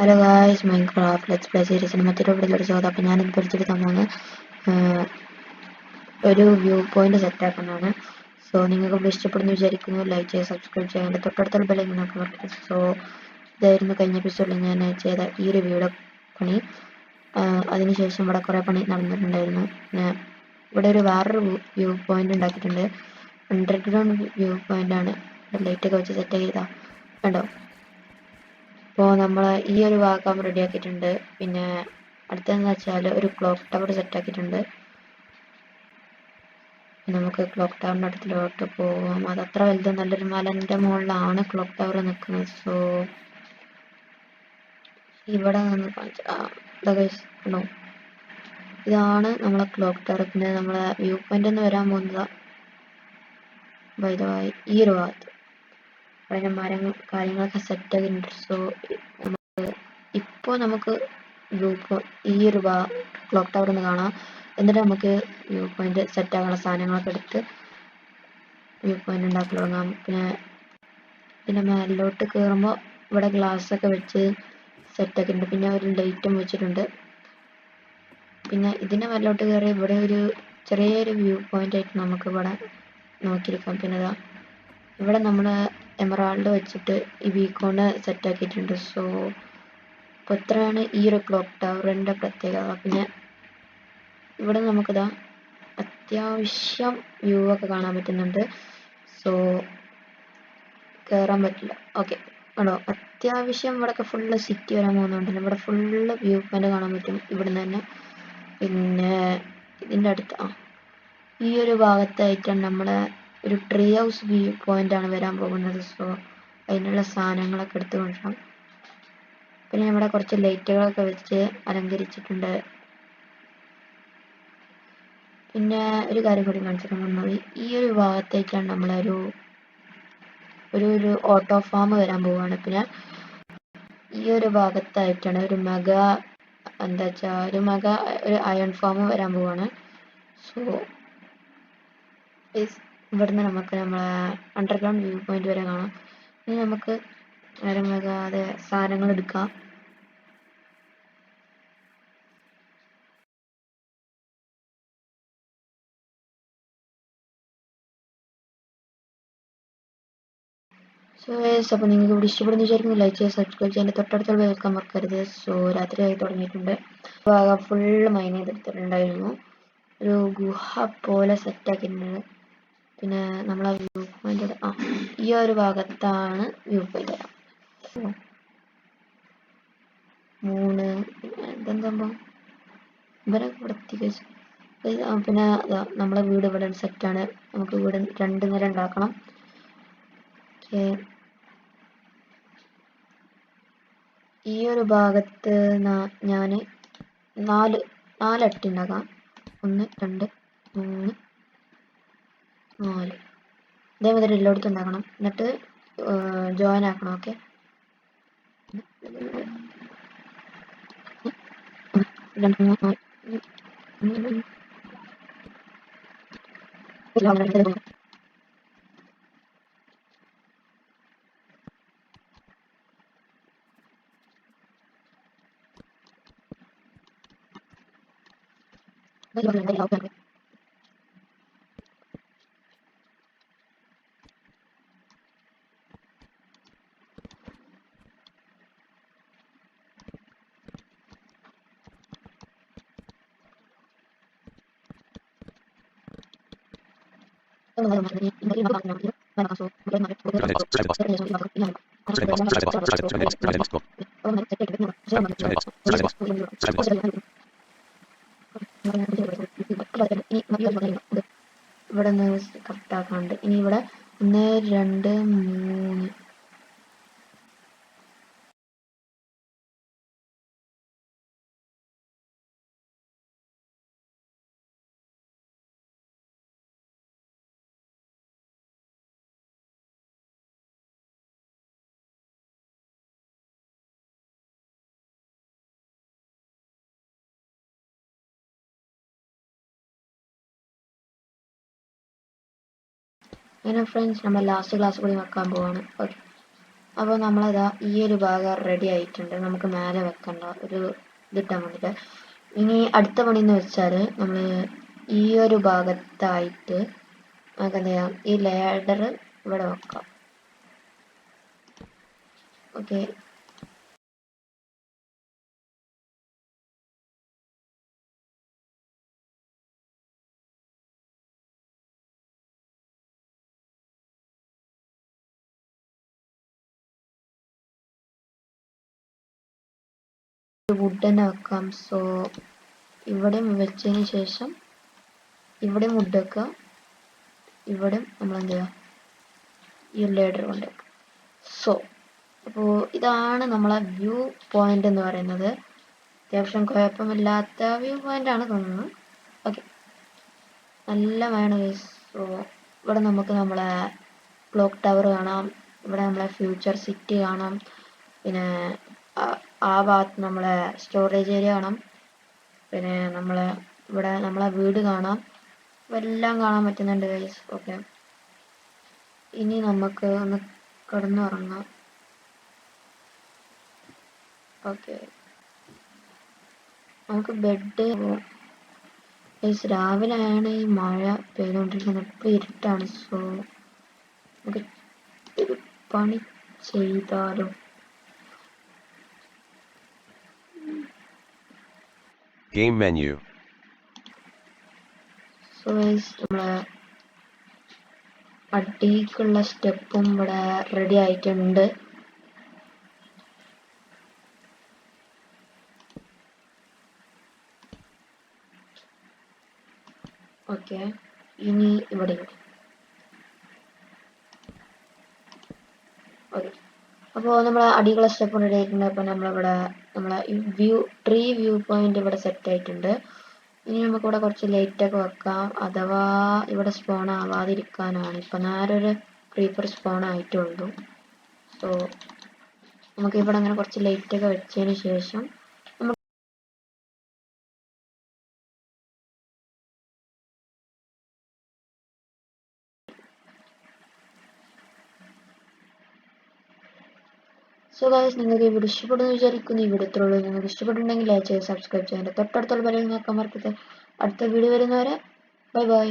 Hello guys, Minecraft let's play സീരീസിന് മറ്റൊരു വീഡിയോയിലൂടെ സ്വാഗതം. അപ്പോൾ ഞാനിത് പഠിച്ചെടുക്കാൻ പോകുന്ന ഒരു വ്യൂ പോയിന്റ് സെറ്റാക്കുന്നതാണ്. സോ നിങ്ങൾക്ക് ഇഷ്ടപ്പെടുന്നു വിചാരിക്കുന്നു. ലൈക്ക് ചെയ്യുക, സബ്സ്ക്രൈബ് ചെയ്യാൻ തൊട്ടടുത്തുള്ള ബെല്ലൈക്കൺ ഒക്കെ മറക്കരുത്. സോ ഇതായിരുന്നു കഴിഞ്ഞ എപ്പിസോഡിൽ ഞാൻ ചെയ്ത ഈ ഒരു വീഡിയോ പണി. അതിനുശേഷം ഇവിടെ കുറേ പണി നടന്നിട്ടുണ്ടായിരുന്നു. ഇവിടെ വേറൊരു വ്യൂ പോയിന്റ് ഉണ്ടാക്കിയിട്ടുണ്ട്. അണ്ടർഗ്രൗണ്ട് വ്യൂ പോയിന്റ് ആണ്. ലൈറ്റൊക്കെ വെച്ച് സെറ്റ് ചെയ്താ കണ്ടോ. അപ്പോൾ നമ്മൾ ഈ ഒരു ഭാഗം റെഡിയാക്കിയിട്ടുണ്ട്. പിന്നെ അടുത്തതെന്ന് വെച്ചാൽ ഒരു ക്ലോക്ക് ടവർ സെറ്റാക്കിയിട്ടുണ്ട്. നമുക്ക് ക്ലോക്ക് ടവറിൻ്റെ അടുത്തിലോട്ട് പോകാം. അത് അത്ര വലുത് നല്ലൊരു മലൻ്റെ മുകളിലാണ് ക്ലോക്ക് ടവർ നിൽക്കുന്നത്. സോ ഇവിടെ നിന്ന് കാണിച്ചോ, ഇതാണ് നമ്മളെ ക്ലോക്ക് ടവർ. പിന്നെ നമ്മളെ വ്യൂ പോയിന്റ് എന്ന് വരാൻ പോകുന്നത് വൈദവായി ഈ ഒരു ഭാഗത്ത് അതിൻ്റെ മരങ്ങൾ കാര്യങ്ങളൊക്കെ സെറ്റാക്കിയിട്ടുണ്ട്. സോ ഇപ്പോൾ നമുക്ക് ഈ ഒരു ക്ലോക്ക് ടവർ ഒന്ന് കാണാം. എന്നിട്ട് നമുക്ക് വ്യൂ പോയിന്റ് സെറ്റ് ആകാനുള്ള സാധനങ്ങളൊക്കെ എടുത്ത് വ്യൂ പോയിന്റ് ഉണ്ടാക്കി തുടങ്ങാം. പിന്നെ മേലിലോട്ട് കയറുമ്പോൾ ഇവിടെ ഗ്ലാസ് ഒക്കെ വെച്ച് സെറ്റ് ആക്കിയിട്ടുണ്ട്. പിന്നെ ഒരു ലൈറ്റും വെച്ചിട്ടുണ്ട്. പിന്നെ ഇതിൻ്റെ മേലിലോട്ട് കയറി ഇവിടെ ഒരു ചെറിയൊരു വ്യൂ പോയിന്റ് ആയിട്ട് നമുക്ക് ഇവിടെ നോക്കിയിരിക്കാം. പിന്നെ ഇവിടെ നമ്മൾ എമറാൾഡ് വെച്ചിട്ട് ഈ ബീക്കോണ് സെറ്റ് ആക്കിയിട്ടുണ്ട്. സോ അപ്പോൾ ഇത്രയാണ് ഈ ഒരു ക്ലോക്ക് ടവറിൻ്റെ പ്രത്യേകത. പിന്നെ ഇവിടെ നമുക്കിതാ അത്യാവശ്യം വ്യൂ ഒക്കെ കാണാൻ പറ്റുന്നുണ്ട്. സോ കയറാൻ പറ്റില്ല. ഓക്കെ ആണോ, അത്യാവശ്യം ഇവിടെയൊക്കെ ഫുള്ള് സിറ്റി വരാൻ പോകുന്നുണ്ട്. ഇവിടെ ഫുള്ള് വ്യൂ പോയിന്റ് കാണാൻ പറ്റും ഇവിടുന്ന് തന്നെ. പിന്നെ ഇതിൻ്റെ അടുത്ത് ഈ ഒരു ഭാഗത്തായിട്ടാണ് നമ്മളെ ഒരു ട്രീ ഹൗസ് വ്യൂ പോയിന്റ് ആണ് വരാൻ പോകുന്നത്. സോ അതിനുള്ള സാധനങ്ങളൊക്കെ എടുത്ത് കൊണ്ടുവരാം. പിന്നെ ഇവിടെ കുറച്ച് ലൈറ്റുകളൊക്കെ വെച്ച് അലങ്കരിച്ചിട്ടുണ്ട്. പിന്നെ ഒരു കാര്യം കൂടി കാണിച്ചിട്ടുണ്ടെങ്കിൽ ഈ ഒരു ഭാഗത്തേക്കാണ് നമ്മളൊരു ഒരു ഓട്ടോ ഫാം വരാൻ പോവുകയാണ്. പിന്നെ ഈ ഒരു ഭാഗത്തായിട്ടാണ് ഒരു മെഗാ ഒരു അയൺ ഫാം വരാൻ പോവുകയാണ്. സോ ഇവിടുന്ന് നമുക്ക് നമ്മളെ അണ്ടർഗ്രൗണ്ട് വ്യൂ പോയിന്റ് വരെ കാണാം. ഇനി നമുക്ക് നേരമാകാതെ സാധനങ്ങൾ എടുക്കാം. സോ അപ്പോൾ നിങ്ങൾക്ക് ഇവിടെ ഇഷ്ടപ്പെടുന്ന വിചാരിക്കുന്നു. ലൈക്ക് ചെയ്യുക, സബ്സ്ക്രൈബ് ചെയ്യാൻ തൊട്ടടുത്തുള്ള കേൾക്കാൻ മറക്കരുത്. സോ രാത്രിയായി തുടങ്ങിയിട്ടുണ്ട്. ഭാഗം ഫുള്ള് മൈൻ ചെയ്തെടുത്തിട്ടുണ്ടായിരുന്നു. ഒരു ഗുഹ പോലെ സെറ്റാക്കിയിട്ടുണ്ട്. പിന്നെ നമ്മളെ വ്യൂ പോയിന്റ് ഈ ഒരു ഭാഗത്താണ് വ്യൂ പോയിന്റ്. 3 എന്തെന്താ ഇവരൊക്കെ പ്രത്യേകിച്ച്. പിന്നെ നമ്മളെ വീട് ഇവിടെ സെറ്റാണ്. നമുക്ക് വീട് 2 നില ഉണ്ടാക്കണം. ഈ ഒരു ഭാഗത്ത് ഞാൻ 4 അട്ടി ഉണ്ടാക്കാം. 1 2 3 4 ഇതേമാതിരി എല്ലായിടത്തും ഉണ്ടാക്കണം. എന്നിട്ട് ജോയിൻ ആക്കണം. ഓക്കെ, ഇവിടെ കറക്റ്റ് ആക്കാണ്ട്. ഇനി ഇവിടെ 1 2 3 അങ്ങനെ ഫ്രണ്ട്സ്, നമ്മൾ ലാസ്റ്റ് ക്ലാസ് കൂടി വെക്കാൻ പോവാണ്. ഓക്കെ, അപ്പോൾ നമ്മളതാ ഈ ഒരു ഭാഗം റെഡി ആയിട്ടുണ്ട്. നമുക്ക് മേലെ വെക്കണ്ട ഒരു ഇതിട്ടാൻ വേണ്ടിയിട്ട്. ഇനി അടുത്ത പണി എന്ന് വെച്ചാൽ നമ്മൾ ഈ ഒരു ഭാഗത്തായിട്ട് നമുക്ക് എന്ത് ചെയ്യാം, ഈ ലാഡർ ഇവിടെ വെക്കാം. ഓക്കെ, വുഡ് തന്നെ വെക്കാം. സോ ഇവിടെ വെച്ചതിന് ശേഷം ഇവിടെ വുഡ് വെക്കുക, ഇവിടെ നമ്മൾ എന്ത് ചെയ്യുക, ഈ ലേഡർ കൊണ്ട് വെക്കുക. സോ അപ്പോൾ ഇതാണ് നമ്മളെ വ്യൂ പോയിന്റ് എന്ന് പറയുന്നത്. അത്യാവശ്യം കുഴപ്പമില്ലാത്ത വ്യൂ പോയിന്റ് ആണ് തോന്നുന്നു. ഓക്കെ, നല്ല വേണം. സോ ഇവിടെ നമുക്ക് നമ്മളെ ക്ലോക്ക് ടവർ കാണാം, ഇവിടെ നമ്മളെ ഫ്യൂച്ചർ സിറ്റി കാണാം, പിന്നെ ആ ഭാഗത്ത് നമ്മളെ സ്റ്റോറേജ് ഏരിയ കാണാം, പിന്നെ ഇവിടെ നമ്മളെ വീട് കാണാം, എല്ലാം കാണാൻ പറ്റുന്നുണ്ട് ഗൈസ്. ഓക്കെ, ഇനി നമുക്ക് ഒന്ന് കിടന്നുറങ്ങാം. ഓക്കെ, നമുക്ക് ബെഡ് ഗൈസ്. രാവിലെയാണ് ഈ മഴ പെയ്തുകൊണ്ടിരിക്കുന്നത്, ഇപ്പം ഇരുട്ടാണ്. സോ നമുക്ക് ഒരു പണി ചെയ്താലോ? Game menu. സോ ഗൈസ്, നമ്മളെ അടിക്കുള്ള സ്റ്റെപ്പും ഇവിടെ റെഡി ആയിട്ടുണ്ട്. ഓക്കെ, ഇനി ഇവിടെ ഓക്കെ. അപ്പോൾ നമ്മൾ അടിക്കുള്ള സ്റ്റെപ്പ് റെഡി ആയിട്ടുണ്ട്. അപ്പോൾ നമ്മളിവിടെ നമ്മളെ ട്രീ വ്യൂ പോയിന്റ് ഇവിടെ സെറ്റ് ആയിട്ടുണ്ട്. ഇനി നമുക്കിവിടെ കുറച്ച് ലൈറ്റൊക്കെ വെക്കാം, അഥവാ ഇവിടെ സ്പോൺ ആവാതിരിക്കാനാണ്. ഇപ്പം നേരൊരു ക്രീപ്പർ സ്പോൺ ആയിട്ടുള്ളൂ. സോ നമുക്ക് ഇവിടെ അങ്ങനെ കുറച്ച് ലൈറ്റൊക്കെ വെച്ചതിന് ശേഷം സോ ഗൈസ്, നിങ്ങൾക്ക് ഈ വീഡിയോ ഇഷ്ടപ്പെടുന്നു വിചാരിക്കുന്നു. ഈ വീഡിയോ ഇത്രയുള്ളൂ. നിങ്ങൾക്ക് ഇഷ്ടപ്പെട്ടുണ്ടെങ്കിൽ ലൈക്ക് ചെയ്ത് സബ്സ്ക്രൈബ് ചെയ്യാൻ തൊട്ടടുത്തുള്ള ബെൽ നോക്കാൻ മറക്കരുത്. അടുത്ത വീഡിയോ വരുന്നവരെ ബൈ ബൈ.